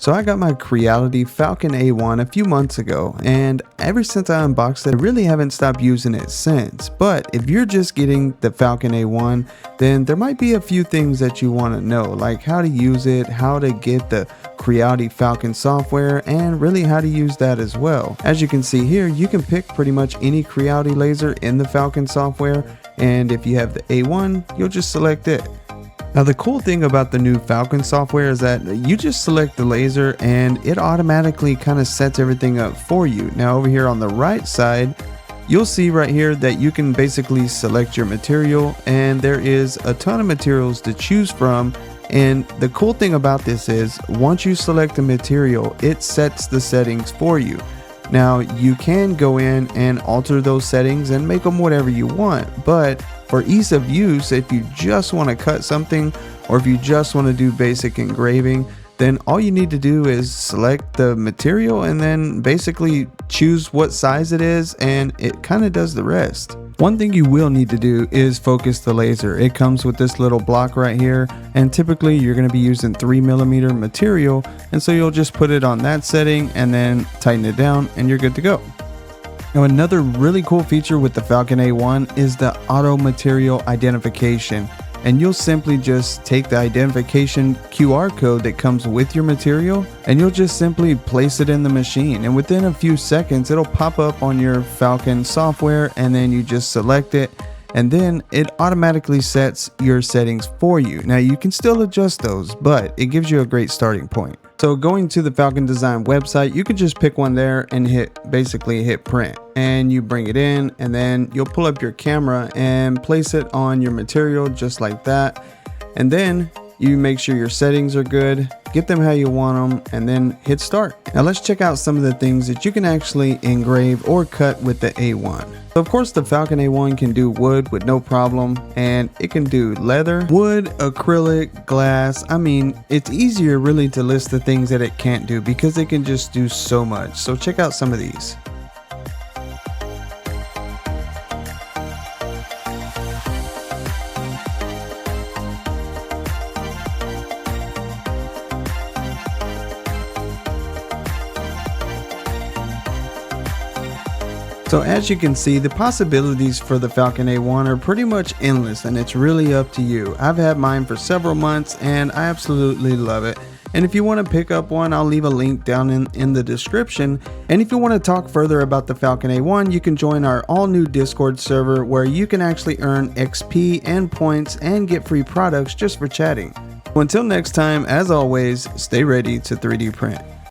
So I got my Creality Falcon A1 a few months ago, and ever since I unboxed it, I really haven't stopped using it since. But if you're just getting the Falcon A1, then there might be a few things that you want to know, like how to use it, how to get the Creality Falcon software, and really how to use that as well. As you can see here, you can pick pretty much any Creality laser in the Falcon software, and if you have the A1, you'll just select it. Now the cool thing about the new Falcon software is that you just select the laser and it automatically kind of sets everything up for you. Now over here on the right side, you'll see right here that you can basically select your material, and there is a ton of materials to choose from. And the cool thing about this is once you select the material, it sets the settings for you. Now you can go in and alter those settings and make them whatever you want, but for ease of use, if you just want to cut something or if you just want to do basic engraving, then all you need to do is select the material and then basically choose what size it is, and it kind of does the rest. One thing you will need to do is focus the laser. It comes with this little block right here, and typically you're going to be using 3mm material, and so you'll just put it on that setting and then tighten it down and you're good to go. Now another really cool feature with the Falcon A1 is the auto material identification, and you'll simply just take the identification QR code that comes with your material and you'll just simply place it in the machine, and within a few seconds it'll pop up on your Falcon software, and then you just select it and then it automatically sets your settings for you. Now you can still adjust those, but it gives you a great starting point. So going to the Falcon Design website, you can just pick one there and basically hit print, and you bring it in, and then you'll pull up your camera and place it on your material just like that. And then you make sure your settings are good, get them how you want them, and then hit start. Now let's check out some of the things that you can actually engrave or cut with the A1. So of course the Falcon A1 can do wood with no problem, and it can do leather, wood, acrylic, glass. I mean, it's easier really to list the things that it can't do because it can just do so much. So check out some of these. So as you can see, the possibilities for the Falcon A1 are pretty much endless, and it's really up to you. I've had mine for several months and I absolutely love it. And if you want to pick up one, I'll leave a link down in the description. And if you want to talk further about the Falcon A1, you can join our all new Discord server where you can actually earn XP and points and get free products just for chatting. So until next time, as always, stay ready to 3D print.